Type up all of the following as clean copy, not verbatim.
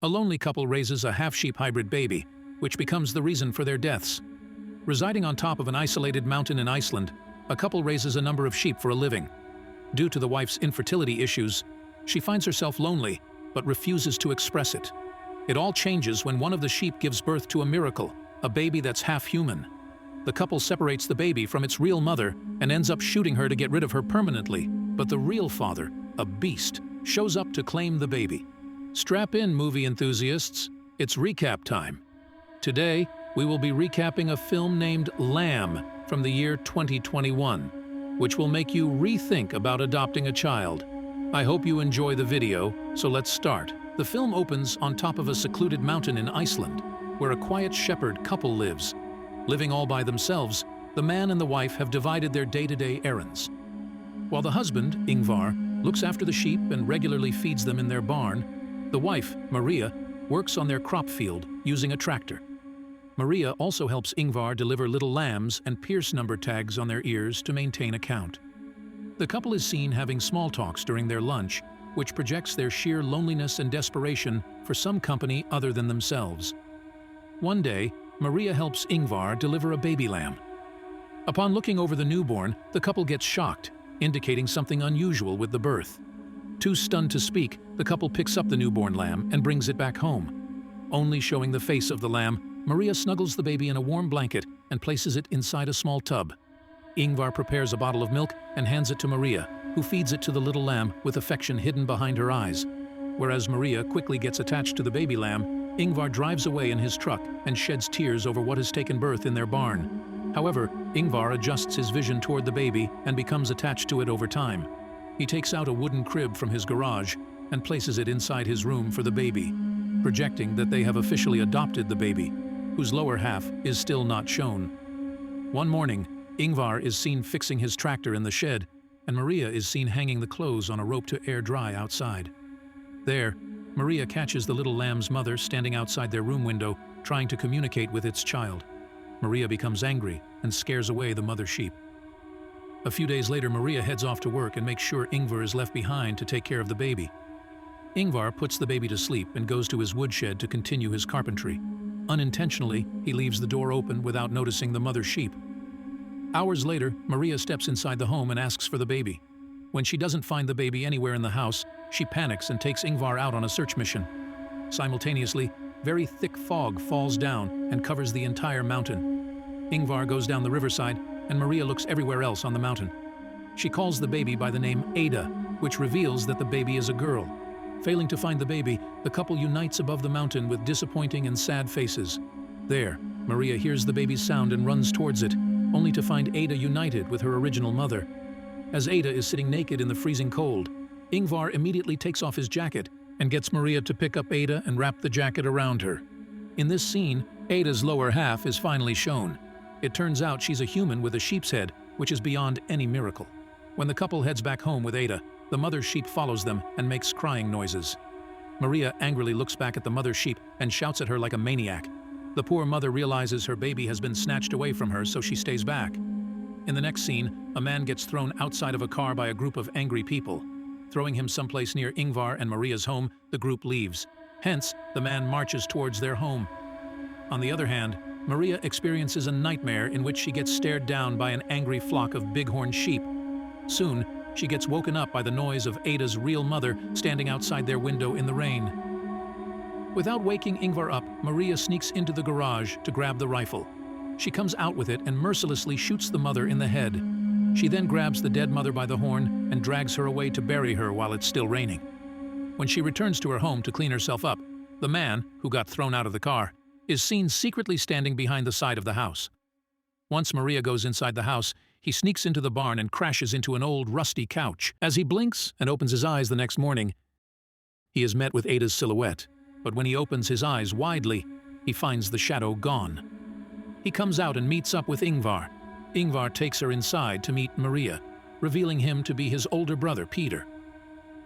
A lonely couple raises a half-sheep hybrid baby, which becomes the reason for their deaths. Residing on top of an isolated mountain in Iceland, a couple raises a number of sheep for a living. Due to the wife's infertility issues, she finds herself lonely, but refuses to express it. It all changes when one of the sheep gives birth to a miracle, a baby that's half-human. The couple separates the baby from its real mother and ends up shooting her to get rid of her permanently, but the real father, a beast, shows up to claim the baby. Strap in, movie enthusiasts, it's recap time. Today, we will be recapping a film named Lamb from the year 2021, which will make you rethink about adopting a child. I hope you enjoy the video, so let's start. The film opens on top of a secluded mountain in Iceland, where a quiet shepherd couple lives. Living all by themselves, the man and the wife have divided their day-to-day errands. While the husband, Ingvar, looks after the sheep and regularly feeds them in their barn, the wife, Maria, works on their crop field using a tractor. Maria also helps Ingvar deliver little lambs and pierce number tags on their ears to maintain a count. The couple is seen having small talks during their lunch, which projects their sheer loneliness and desperation for some company other than themselves. One day, Maria helps Ingvar deliver a baby lamb. Upon looking over the newborn, the couple gets shocked, indicating something unusual with the birth. Too stunned to speak, the couple picks up the newborn lamb and brings it back home. Only showing the face of the lamb, Maria snuggles the baby in a warm blanket and places it inside a small tub. Ingvar prepares a bottle of milk and hands it to Maria, who feeds it to the little lamb with affection hidden behind her eyes. Whereas Maria quickly gets attached to the baby lamb, Ingvar drives away in his truck and sheds tears over what has taken birth in their barn. However, Ingvar adjusts his vision toward the baby and becomes attached to it over time. He takes out a wooden crib from his garage and places it inside his room for the baby, projecting that they have officially adopted the baby, whose lower half is still not shown. One morning, Ingvar is seen fixing his tractor in the shed, and Maria is seen hanging the clothes on a rope to air dry outside. There, Maria catches the little lamb's mother standing outside their room window, trying to communicate with its child. Maria becomes angry and scares away the mother sheep. A few days later, Maria heads off to work and makes sure Ingvar is left behind to take care of the baby. Ingvar puts the baby to sleep and goes to his woodshed to continue his carpentry. Unintentionally, he leaves the door open without noticing the mother sheep. Hours later, Maria steps inside the home and asks for the baby. When she doesn't find the baby anywhere in the house, she panics and takes Ingvar out on a search mission. Simultaneously, very thick fog falls down and covers the entire mountain. Ingvar goes down the riverside, and Maria looks everywhere else on the mountain. She calls the baby by the name Ada, which reveals that the baby is a girl. Failing to find the baby, the couple unites above the mountain with disappointing and sad faces. There, Maria hears the baby's sound and runs towards it, only to find Ada united with her original mother. As Ada is sitting naked in the freezing cold, Ingvar immediately takes off his jacket and gets Maria to pick up Ada and wrap the jacket around her. In this scene, Ada's lower half is finally shown. It turns out she's a human with a sheep's head, which is beyond any miracle. When the couple heads back home with Ada, the mother sheep follows them and makes crying noises. Maria angrily looks back at the mother sheep and shouts at her like a maniac. The poor mother realizes her baby has been snatched away from her, so she stays back. In the next scene, a man gets thrown outside of a car by a group of angry people. Throwing him someplace near Ingvar and Maria's home, the group leaves. Hence, the man marches towards their home. On the other hand, Maria experiences a nightmare in which she gets stared down by an angry flock of bighorn sheep. Soon, she gets woken up by the noise of Ada's real mother standing outside their window in the rain. Without waking Ingvar up, Maria sneaks into the garage to grab the rifle. She comes out with it and mercilessly shoots the mother in the head. She then grabs the dead mother by the horn and drags her away to bury her while it's still raining. When she returns to her home to clean herself up, the man, who got thrown out of the car, is seen secretly standing behind the side of the house. Once Maria goes inside the house, he sneaks into the barn and crashes into an old, rusty couch. As he blinks and opens his eyes the next morning, he is met with Ada's silhouette. But when he opens his eyes widely, he finds the shadow gone. He comes out and meets up with Ingvar. Ingvar takes her inside to meet Maria, revealing him to be his older brother, Peter.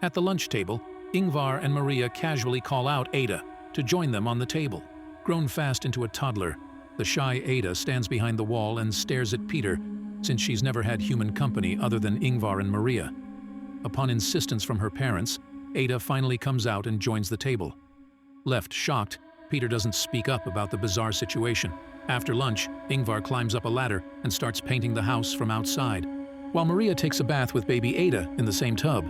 At the lunch table, Ingvar and Maria casually call out Ada to join them on the table. Grown fast into a toddler, the shy Ada stands behind the wall and stares at Peter, since she's never had human company other than Ingvar and Maria. Upon insistence from her parents, Ada finally comes out and joins the table. Left shocked, Peter doesn't speak up about the bizarre situation. After lunch, Ingvar climbs up a ladder and starts painting the house from outside, while Maria takes a bath with baby Ada in the same tub.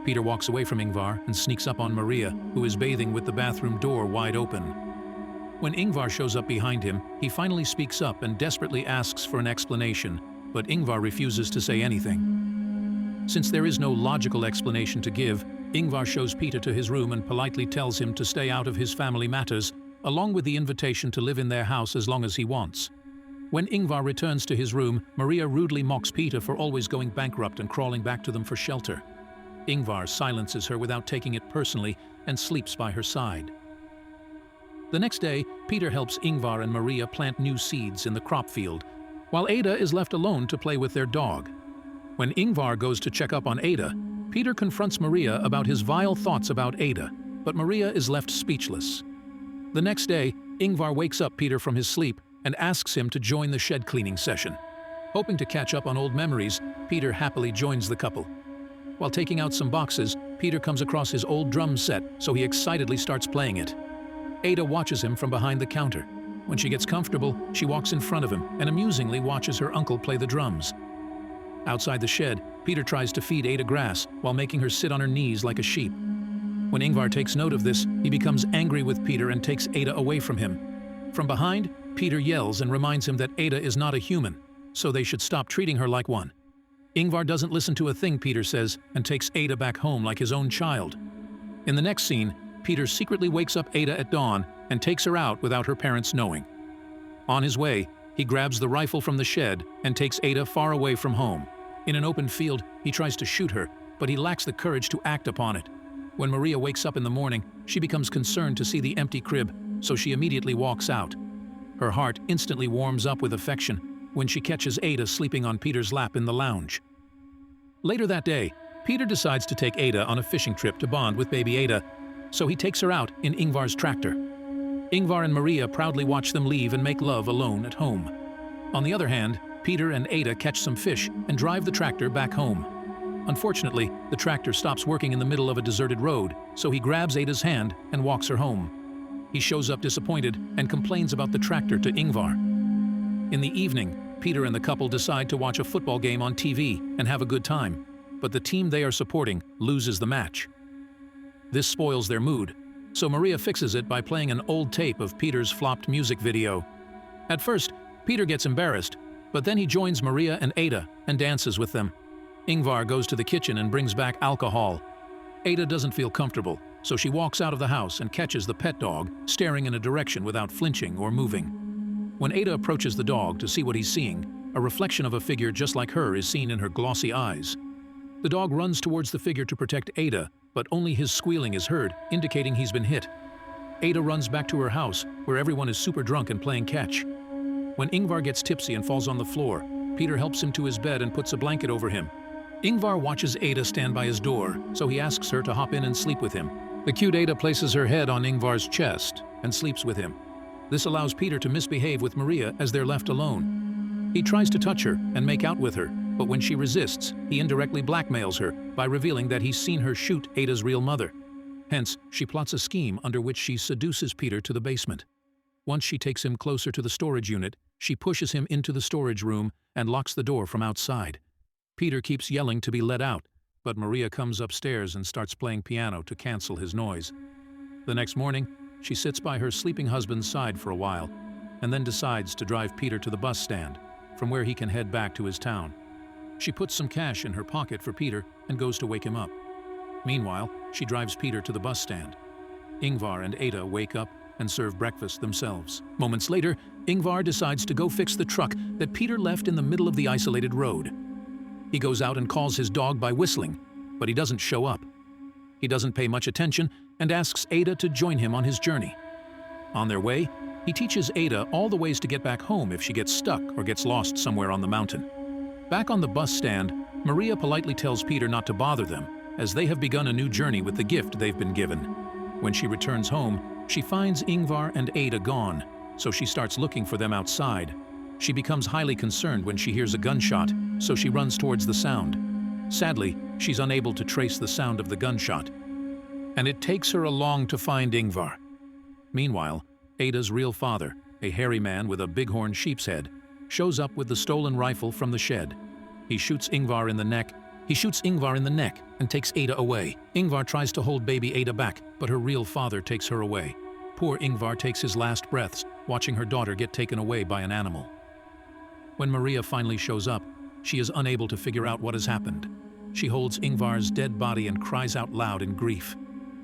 Peter walks away from Ingvar and sneaks up on Maria, who is bathing with the bathroom door wide open. When Ingvar shows up behind him, he finally speaks up and desperately asks for an explanation, but Ingvar refuses to say anything. Since there is no logical explanation to give, Ingvar shows Peter to his room and politely tells him to stay out of his family matters, along with the invitation to live in their house as long as he wants. When Ingvar returns to his room, Maria rudely mocks Peter for always going bankrupt and crawling back to them for shelter. Ingvar silences her without taking it personally and sleeps by her side. The next day, Peter helps Ingvar and Maria plant new seeds in the crop field, while Ada is left alone to play with their dog. When Ingvar goes to check up on Ada, Peter confronts Maria about his vile thoughts about Ada, but Maria is left speechless. The next day, Ingvar wakes up Peter from his sleep and asks him to join the shed cleaning session. Hoping to catch up on old memories, Peter happily joins the couple. While taking out some boxes, Peter comes across his old drum set, so he excitedly starts playing it. Ada watches him from behind the counter. When she gets comfortable, she walks in front of him and amusingly watches her uncle play the drums. Outside the shed, Peter tries to feed Ada grass while making her sit on her knees like a sheep. When Ingvar takes note of this, he becomes angry with Peter and takes Ada away from him. From behind, Peter yells and reminds him that Ada is not a human, so they should stop treating her like one. Ingvar doesn't listen to a thing Peter says and takes Ada back home like his own child. In the next scene, Peter secretly wakes up Ada at dawn and takes her out without her parents knowing. On his way, he grabs the rifle from the shed and takes Ada far away from home. In an open field, he tries to shoot her, but he lacks the courage to act upon it. When Maria wakes up in the morning, she becomes concerned to see the empty crib, so she immediately walks out. Her heart instantly warms up with affection when she catches Ada sleeping on Peter's lap in the lounge. Later that day, Peter decides to take Ada on a fishing trip to bond with baby Ada, so he takes her out in Ingvar's tractor. Ingvar and Maria proudly watch them leave and make love alone at home. On the other hand, Peter and Ada catch some fish and drive the tractor back home. Unfortunately, the tractor stops working in the middle of a deserted road, so he grabs Ada's hand and walks her home. He shows up disappointed and complains about the tractor to Ingvar. In the evening, Peter and the couple decide to watch a football game on TV and have a good time, but the team they are supporting loses the match. This spoils their mood, so Maria fixes it by playing an old tape of Peter's flopped music video. At first, Peter gets embarrassed, but then he joins Maria and Ada and dances with them. Ingvar goes to the kitchen and brings back alcohol. Ada doesn't feel comfortable, so she walks out of the house and catches the pet dog staring in a direction without flinching or moving. When Ada approaches the dog to see what he's seeing, a reflection of a figure just like her is seen in her glossy eyes. The dog runs towards the figure to protect Ada, but only his squealing is heard, indicating he's been hit. Ada runs back to her house, where everyone is super drunk and playing catch. When Ingvar gets tipsy and falls on the floor, Peter helps him to his bed and puts a blanket over him. Ingvar watches Ada stand by his door, so he asks her to hop in and sleep with him. The cute Ada places her head on Ingvar's chest and sleeps with him. This allows Peter to misbehave with Maria as they're left alone. He tries to touch her and make out with her, but when she resists, he indirectly blackmails her by revealing that he's seen her shoot Ada's real mother. Hence, she plots a scheme under which she seduces Peter to the basement. Once she takes him closer to the storage unit, she pushes him into the storage room and locks the door from outside. Peter keeps yelling to be let out, but Maria comes upstairs and starts playing piano to cancel his noise. The next morning, she sits by her sleeping husband's side for a while, and then decides to drive Peter to the bus stand, from where he can head back to his town. She puts some cash in her pocket for Peter and goes to wake him up. Meanwhile, she drives Peter to the bus stand. Ingvar and Ada wake up and serve breakfast themselves. Moments later, Ingvar decides to go fix the truck that Peter left in the middle of the isolated road. He goes out and calls his dog by whistling, but he doesn't show up. He doesn't pay much attention and asks Ada to join him on his journey. On their way, he teaches Ada all the ways to get back home if she gets stuck or gets lost somewhere on the mountain. Back on the bus stand, Maria politely tells Peter not to bother them, as they have begun a new journey with the gift they've been given. When she returns home, she finds Ingvar and Ada gone, so she starts looking for them outside. She becomes highly concerned when she hears a gunshot, so she runs towards the sound. Sadly, she's unable to trace the sound of the gunshot, and it takes her along to find Ingvar. Meanwhile, Ada's real father, a hairy man with a bighorn sheep's head, shows up with the stolen rifle from the shed. He shoots Ingvar in the neck and takes Ada away. Ingvar tries to hold baby Ada back, but her real father takes her away. Poor Ingvar takes his last breaths, watching her daughter get taken away by an animal. When Maria finally shows up, she is unable to figure out what has happened. She holds Ingvar's dead body and cries out loud in grief.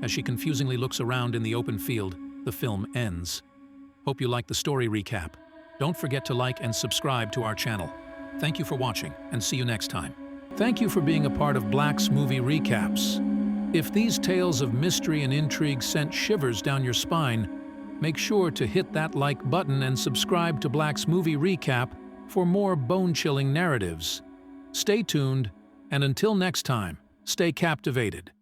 As she confusingly looks around in the open field, the film ends. Hope you liked the story recap. Don't forget to like and subscribe to our channel. Thank you for watching, and see you next time. Thank you for being a part of Black's Movie Recaps. If these tales of mystery and intrigue sent shivers down your spine, make sure to hit that like button and subscribe to Black's Movie Recap for more bone-chilling narratives. Stay tuned, and until next time, stay captivated.